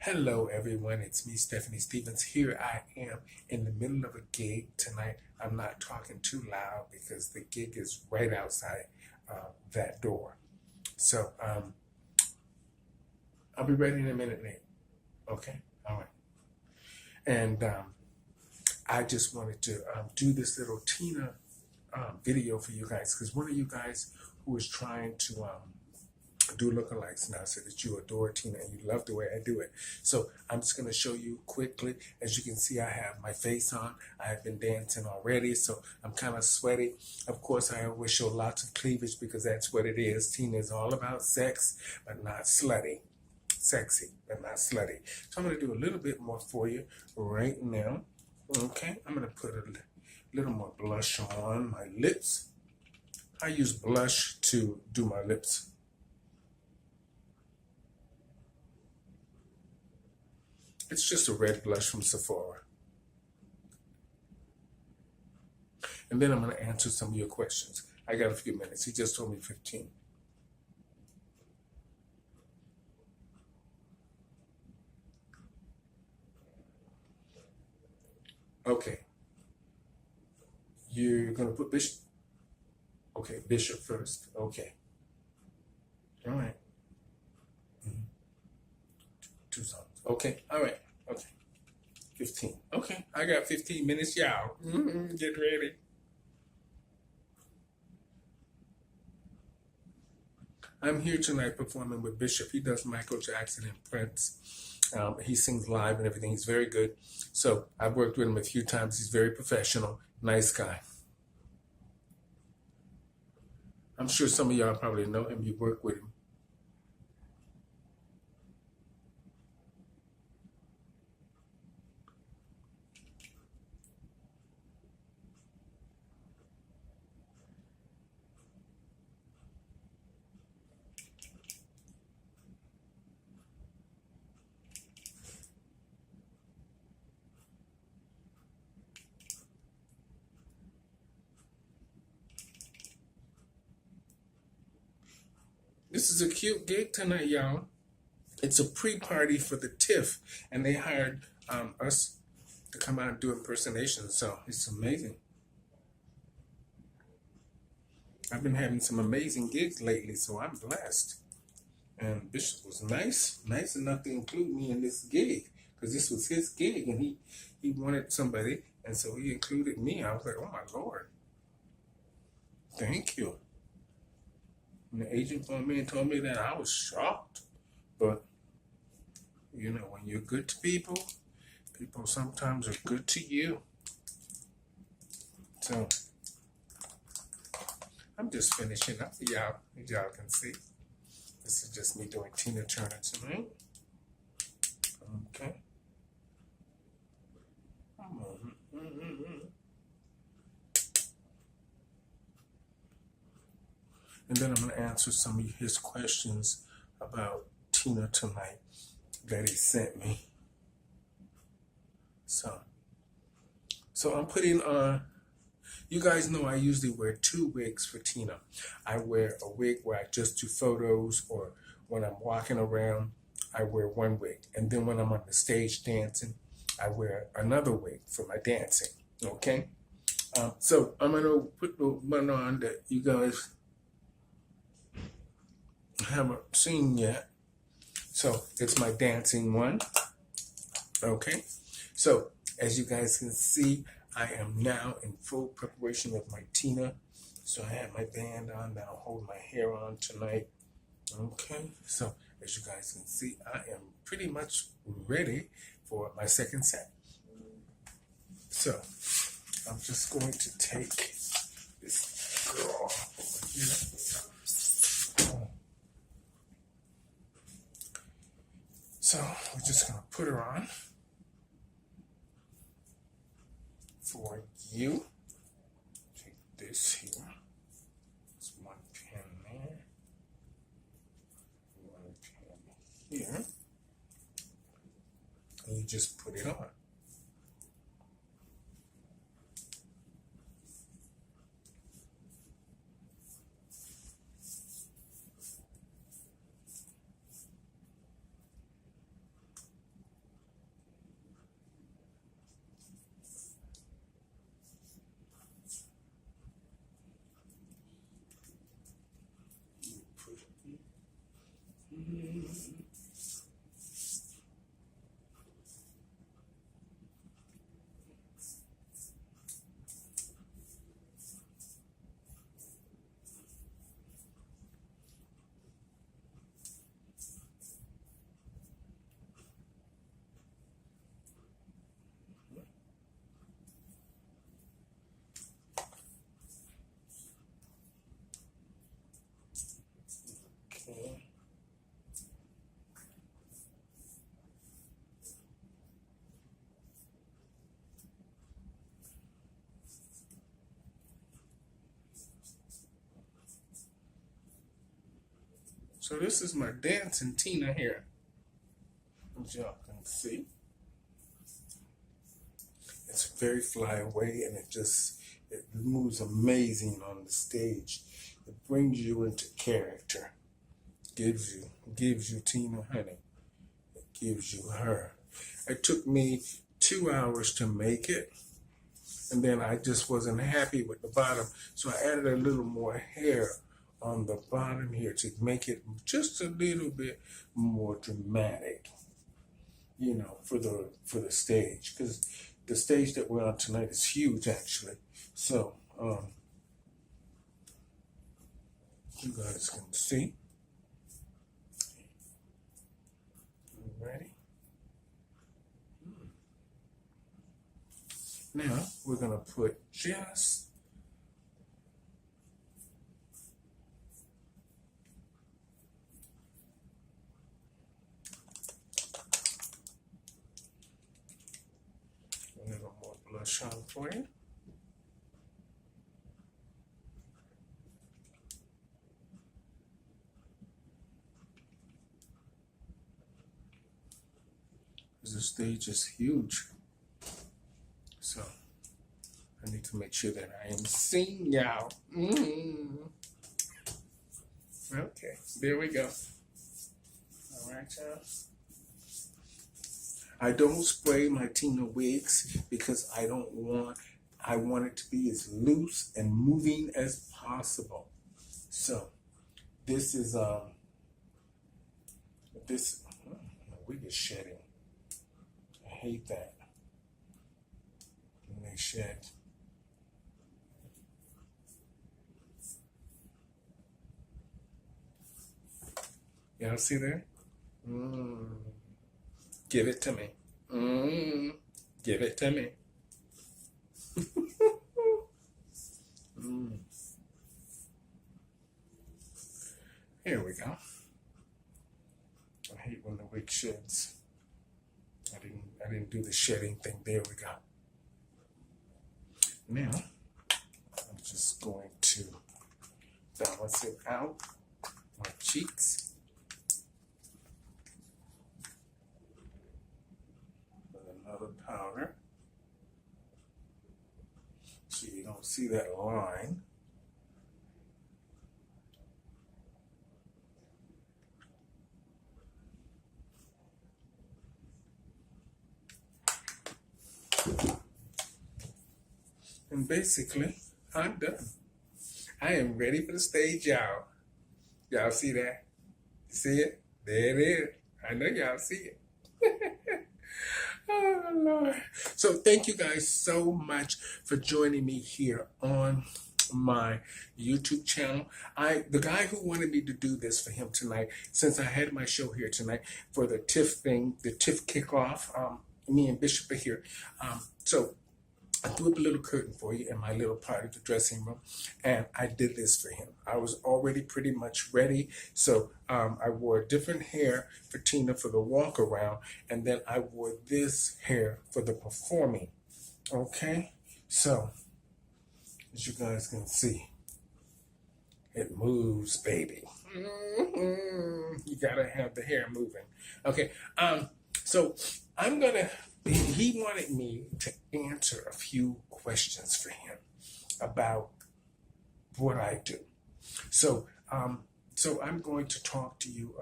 Hello, everyone. It's me, Stephanie Stevens. Here I am in the middle of a gig tonight. I'm not talking too loud because the gig is right outside that door. So I'll be ready in a minute, Nate. Okay? All right. And I just wanted to do this little Tina video for you guys because one of you guys who was trying to do lookalikes now said that you adore Tina and you love the way I do it. So I'm just going to show you quickly. As you can see, I have my face on. I have been dancing already, so I'm kind of sweaty. Of course, I always show lots of cleavage because that's what it is. Tina is all about sex, but not slutty. Sexy, but not slutty. So I'm going to do a little bit more for you right now. Okay, I'm going to put a little more blush on my lips. I use blush to do my lips. It's just a red blush from Sephora. And then I'm going to answer some of your questions. I got a few minutes. He just told me 15. Okay. You're going to put Bishop. Okay, Bishop first. Okay. All right. Two songs. Okay. All right. Okay. 15. Okay. I got 15 minutes, y'all. Get ready. I'm here tonight performing with Bishop. He does Michael Jackson and Prince. He sings live and everything. He's very good. So I've worked with him a few times. He's very professional. Nice guy. I'm sure some of y'all probably know him. You work with him. This is a cute gig tonight, y'all. It's a pre-party for the TIFF, and they hired us to come out and do impersonations, so it's amazing. I've been having some amazing gigs lately, so I'm blessed. And Bishop was nice enough to include me in this gig, because this was his gig, and he wanted somebody, and so he included me. I was like, oh my Lord, thank you. And the agent phoned me and told me that. I was shocked. But, you know, when you're good to people, people sometimes are good to you. So, I'm just finishing up for y'all, as y'all can see. This is just me doing Tina Turner tonight. Okay. And then I'm going to answer some of his questions about Tina tonight that he sent me. So I'm putting on, you guys know I usually wear 2 wigs for Tina. I wear a wig where I just do photos, or when I'm walking around, I wear 1 wig. And then when I'm on the stage dancing, I wear another wig for my dancing, okay? So I'm going to put the one on that you guys haven't seen yet. So it's my dancing one. Okay. So as you guys can see, I am now in full preparation with my Tina. So I have my band on. Now I'll hold my hair on tonight. Okay. So as you guys can see, I am pretty much ready for my second set. So I'm just going to take this girl over here. So we're just going to put her on for you. Take this here. There's 1 pin there. 1 pin here. And you just put it on. So this is my dancing Tina here, as y'all can see. It's very fly away, and it moves amazing on the stage. It brings you into character. Gives you Tina Honey. It gives you her. It took me 2 hours to make it, and then I just wasn't happy with the bottom, so I added a little more hair on the bottom here to make it just a little bit more dramatic, for the stage, because the stage that we're on tonight is huge, actually. So you guys can see. Ready? Now we're gonna put just a little more blush on for you. The stage is huge, so I need to make sure that I am seeing y'all. Okay, there we go. All right, y'all. I don't spray my Tina wigs because I want it to be as loose and moving as possible. So this is my wig is shedding. I hate that when they shed. Y'all see there? Give it to me. Give it to me. Here we go. I hate when the wig sheds. I didn't do the shedding thing. There we go. Now, I'm just going to balance it out. My cheeks. With another powder. So you don't see that line. And basically, I'm done. I am ready for the stage, y'all. Y'all see that? See it? There it is. I know y'all see it. Oh, Lord. So thank you guys so much for joining me here on my YouTube channel. The guy who wanted me to do this for him tonight, since I had my show here tonight for the TIFF thing, the TIFF kickoff, me and Bishop are here. So I threw up a little curtain for you in my little part of the dressing room, and I did this for him. I was already pretty much ready, so I wore different hair for Tina for the walk around, and then I wore this hair for the performing. Okay, so as you guys can see, it moves, baby. You gotta have the hair moving. Okay, so I'm gonna. He wanted me to answer a few questions for him about what I do. So I'm going to talk to you.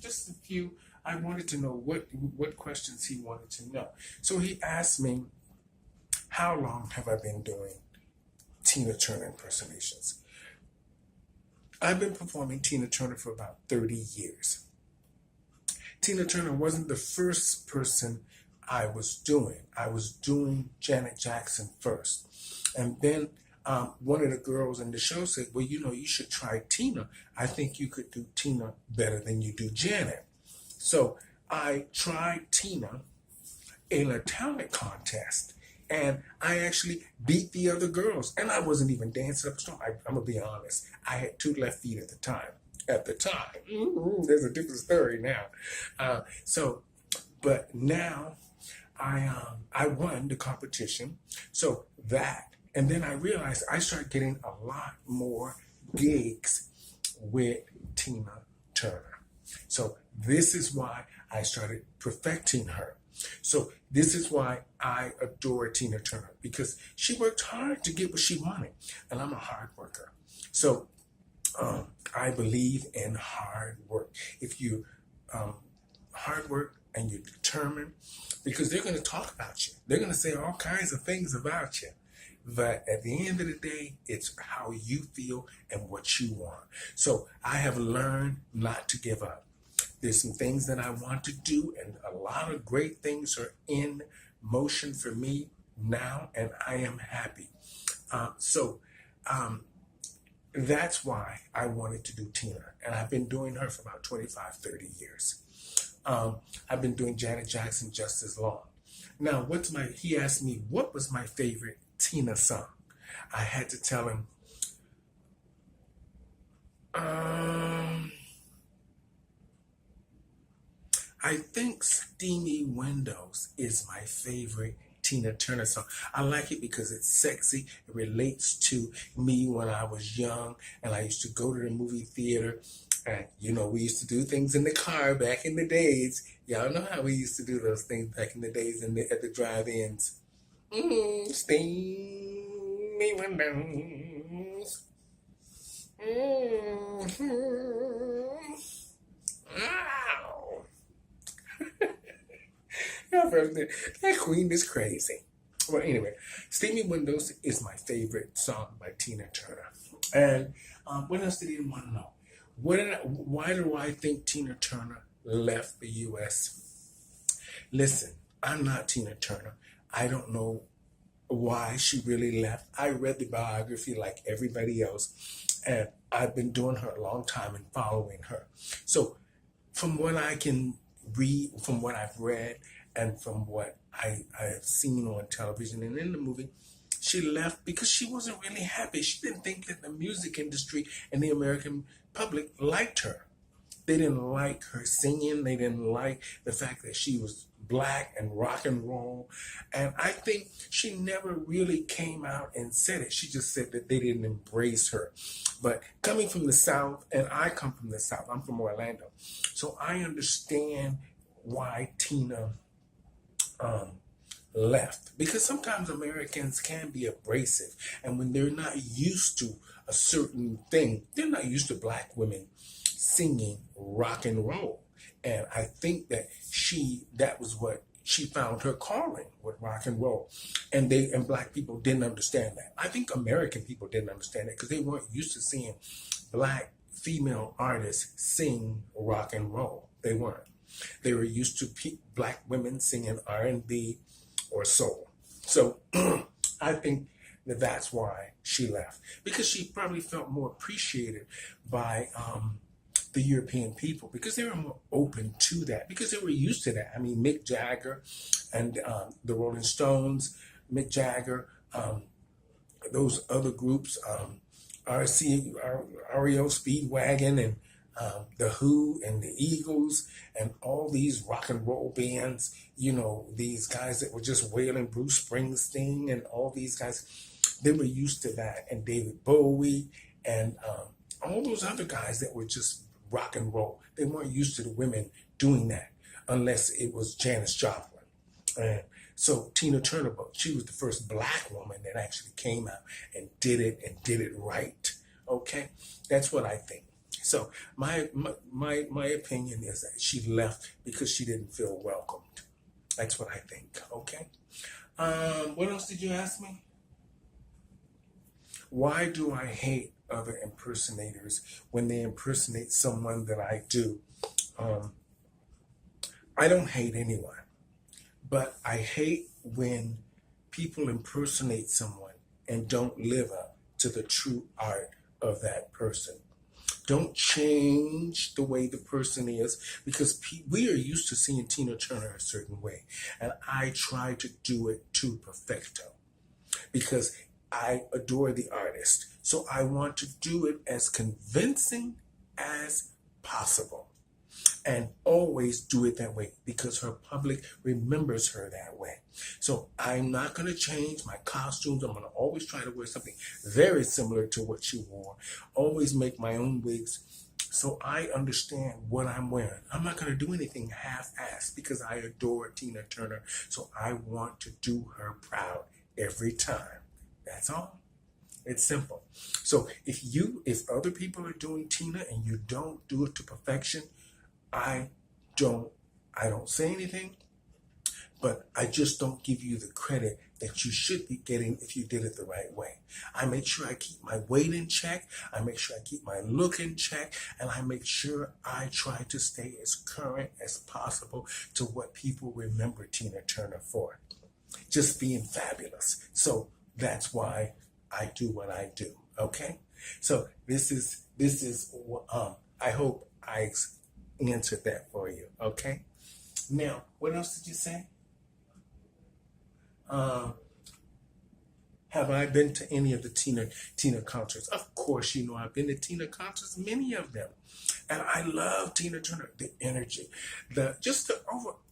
Just a few. I wanted to know what questions he wanted to know. So he asked me, how long have I been doing Tina Turner impersonations? I've been performing Tina Turner for about 30 years. Tina Turner wasn't the first person I was doing Janet Jackson first. And then one of the girls in the show said, well, you should try Tina. I think you could do Tina better than you do Janet. So I tried Tina in a talent contest, and I actually beat the other girls. And I wasn't even dancing up a storm. I'm going to be honest. I had 2 left feet at the time. There's a different story now. But now, I won the competition, so that, and then I realized I started getting a lot more gigs with Tina Turner. So this is why I started perfecting her. So this is why I adore Tina Turner, because she worked hard to get what she wanted, and I'm a hard worker. So I believe in hard work. If you hard work and you're determined, because they're going to talk about you. They're going to say all kinds of things about you. But at the end of the day, it's how you feel and what you want. So I have learned not to give up. There's some things that I want to do, and a lot of great things are in motion for me now, and I am happy. So that's why I wanted to do Tina, and I've been doing her for about 25, 30 years. I've been doing Janet Jackson just as long. Now, he asked me, what was my favorite Tina song? I had to tell him, I think Steamy Windows is my favorite Tina Turner song. I like it because it's sexy. It relates to me when I was young and I used to go to the movie theater. And, we used to do things in the car back in the days. Y'all know how we used to do those things back in the days at the drive-ins. Steamy windows. Ow. That queen is crazy. Well, anyway, Steamy Windows is my favorite song by Tina Turner. And what else did he want to know? Why do I think Tina Turner left the U.S.? Listen, I'm not Tina Turner. I don't know why she really left. I read the biography like everybody else, and I've been doing her a long time and following her. So from what I can read, from what I've read, and from what I have seen on television and in the movie, she left because she wasn't really happy. She didn't think that the music industry and the American public liked her. They didn't like her singing. They didn't like the fact that she was black and rock and roll. And I think she never really came out and said it. She just said that they didn't embrace her. But coming from the South, and I come from the South, I'm from Orlando, so I understand why Tina left, because sometimes Americans can be abrasive, and when they're not used to a certain thing, they're not used to black women singing rock and roll. And I think that that was what she found her calling, with rock and roll, and black people didn't understand that. I think American people didn't understand it because they weren't used to seeing black female artists sing rock and roll. They weren't. They were used to black women singing R&B or soul. So I think that that's why she left, because she probably felt more appreciated by the European people, because they were more open to that, because they were used to that. I mean, Mick Jagger and the Rolling Stones, Mick Jagger, those other groups, REO Speedwagon, and the Who and the Eagles, and all these rock and roll bands, these guys that were just wailing, Bruce Springsteen and all these guys, they were used to that, and David Bowie and all those other guys that were just rock and roll. They weren't used to the women doing that unless it was Janis Joplin. And so Tina Turner, she was the first black woman that actually came out and did it right. Okay, that's what I think. So my opinion is that she left because she didn't feel welcomed. That's what I think. Okay. What else did you ask me? Why do I hate other impersonators when they impersonate someone that I do? I don't hate anyone, but I hate when people impersonate someone and don't live up to the true art of that person. Don't change the way the person is, because we are used to seeing Tina Turner a certain way, and I try to do it to perfecto, because I adore the artist. So I want to do it as convincing as possible, and always do it that way because her public remembers her that way. So I'm not going to change my costumes. I'm going to always try to wear something very similar to what she wore. Always make my own wigs. So I understand what I'm wearing. I'm not going to do anything half-assed because I adore Tina Turner. So I want to do her proud every time. That's all. It's simple. So if other people are doing Tina and you don't do it to perfection, I don't I don't say anything, but I just don't give you the credit that you should be getting if you did it the right way. I make sure I keep my weight in check, I make sure I keep my look in check, and I make sure I try to stay as current as possible to what people remember Tina Turner for. Just being fabulous. So that's why I do what I do. Okay? So this is I hope I answered that for you. Okay? Now, what else did you say? Um, have I been to any of the Tina concerts? Of course, you know I've been to Tina concerts, many of them, and I love Tina Turner. The energy,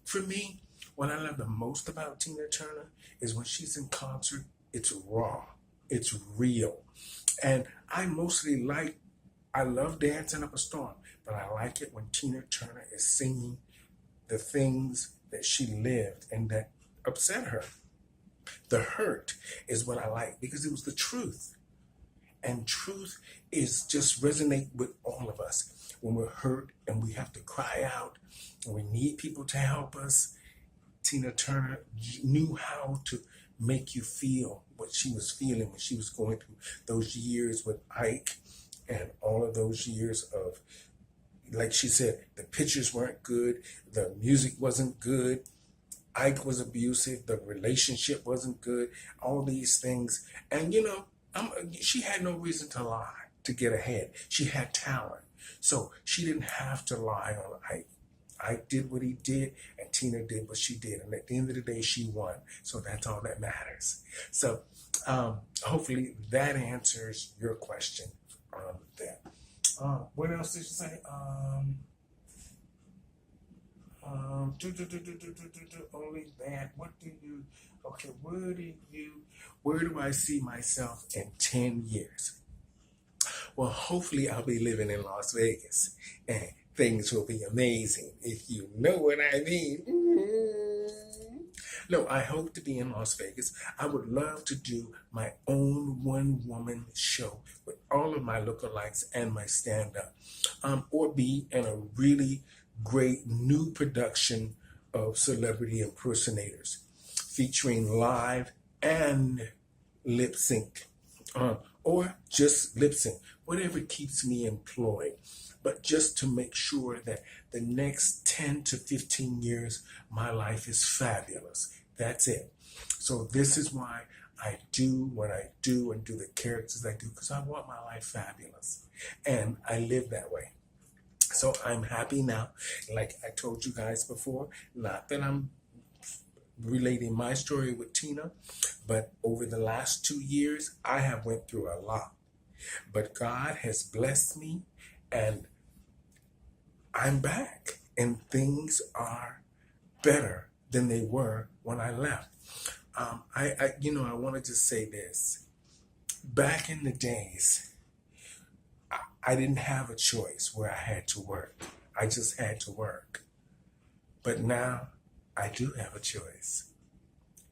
for me, what I love the most about Tina Turner is when she's in concert. It's raw, it's real, and I love Dancing Up a Storm, but I like it when Tina Turner is singing the things that she lived and that upset her. The hurt is what I like because it was the truth. And truth is just resonate with all of us when we're hurt and we have to cry out and we need people to help us. Tina Turner knew how to make you feel what she was feeling when she was going through those years with Ike and all of those years of, like she said, the pictures weren't good, the music wasn't good, Ike was abusive, the relationship wasn't good, all these things. And she had no reason to lie to get ahead. She had talent. So she didn't have to lie on Ike. Ike did what he did, and Tina did what she did. And at the end of the day, she won. So that's all that matters. So hopefully that answers your question on that. What else did you say? Only that. Okay, where do I see myself in 10 years? Well, hopefully I'll be living in Las Vegas and things will be amazing, if you know what I mean. No, I hope to be in Las Vegas. I would love to do my own one-woman show with all of my lookalikes and my stand-up, or be in a really great new production of celebrity impersonators featuring live and lip sync, or just lip sync, whatever keeps me employed. But just to make sure that the next 10 to 15 years, my life is fabulous. That's it. So this is why I do what I do and do the characters I do, because I want my life fabulous. And I live that way. So I'm happy now. Like I told you guys before, not that I'm relating my story with Tina, but over the last 2 years, I have went through a lot. But God has blessed me, and I'm back, and things are better than they were when I left. I want to just say this. Back in the days, I didn't have a choice where I had to work. I just had to work. But now I do have a choice.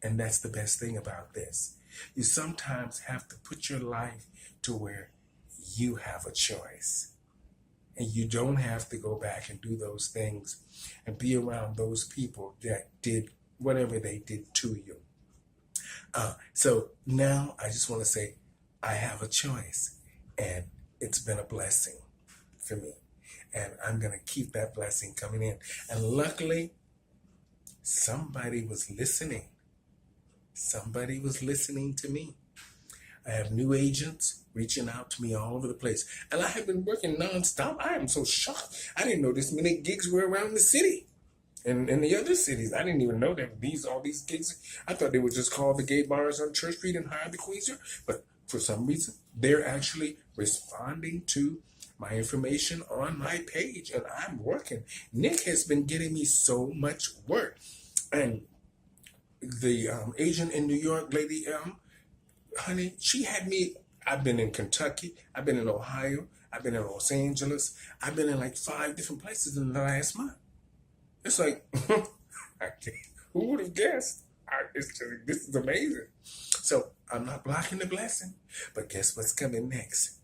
And that's the best thing about this. You sometimes have to put your life to where you have a choice. And you don't have to go back and do those things and be around those people that did whatever they did to you. So now I just want to say I have a choice, and it's been a blessing for me. And I'm going to keep that blessing coming in. And luckily, somebody was listening. Somebody was listening to me. I have new agents reaching out to me all over the place. And I have been working nonstop. I am so shocked. I didn't know this many gigs were around the city and in the other cities. I didn't even know that all these gigs. I thought they were just called the gay bars on Church Street and hire the Queens. But for some reason, they're actually responding to my information on my page. And I'm working. Nick has been getting me so much work. And the agent in New York, Lady M, honey, she had me. I've been in Kentucky. I've been in Ohio. I've been in Los Angeles. I've been in like 5 different places in the last month. It's like, who would have guessed? This is amazing. So I'm not blocking the blessing, but guess what's coming next?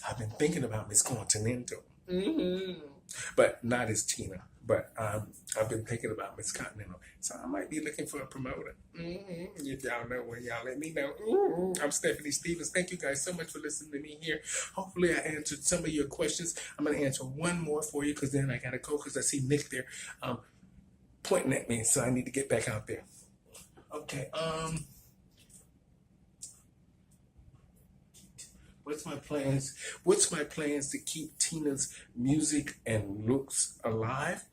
I've been thinking about Miss Continental, but not as Tina. But I've been thinking about Miss Continental, so I might be looking for a promoter. If y'all know when y'all let me know. I'm Stephanie Stevens. Thank you guys so much for listening to me here. Hopefully I answered some of your questions. I'm going to answer one more for you because then I got to go because I see Nick there pointing at me, so I need to get back out there. Okay. What's my plans? What's my plans to keep Tina's music and looks alive?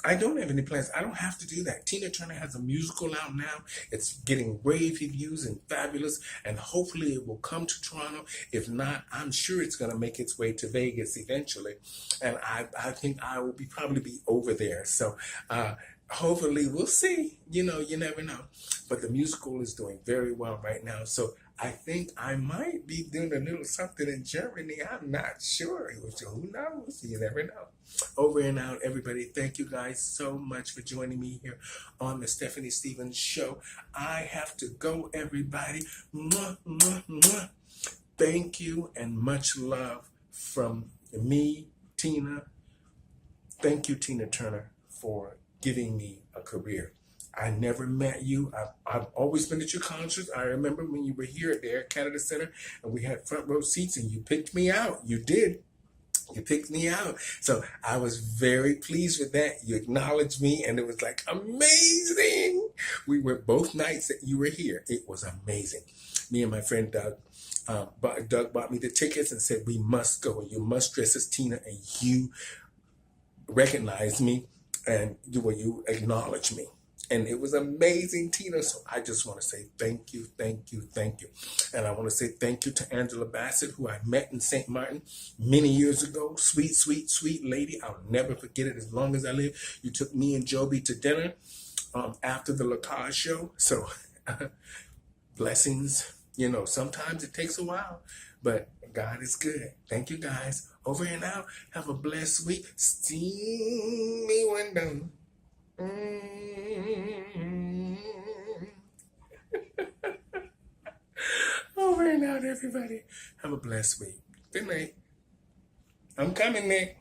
I don't have any plans. I don't have to do that. Tina Turner has a musical out now. It's getting rave reviews and fabulous, and hopefully it will come to Toronto. If not, I'm sure it's going to make its way to Vegas eventually, and I think I will probably be over there. So hopefully we'll see. You know, you never know. But the musical is doing very well right now. So I think I might be doing a little something in Germany. I'm not sure. Who knows? You never know. Over and out, everybody. Thank you guys so much for joining me here on the Stephanie Stevens Show. I have to go, everybody. Mwah, mwah, mwah. Thank you and much love from me, Tina. Thank you, Tina Turner, for giving me a career. I never met you. I've always been at your concerts. I remember when you were here at the Air Canada Center and we had front row seats and you picked me out. You did. You picked me out. So I was very pleased with that. You acknowledged me and it was like amazing. We went both nights that you were here. It was amazing. Me and my friend Doug. Doug bought me the tickets and said, we must go and you must dress as Tina, and you recognized me and you acknowledged me. And it was amazing, Tina. So I just want to say thank you, thank you, thank you. And I want to say thank you to Angela Bassett, who I met in St. Martin many years ago. Sweet, sweet, sweet lady. I'll never forget it as long as I live. You took me and Joby to dinner after the Lacage show. So blessings. You know, sometimes it takes a while, but God is good. Thank you, guys. Over and out. Have a blessed week. Steamy window. Over and out, everybody. Have a blessed week. Good night. I'm coming, Nick.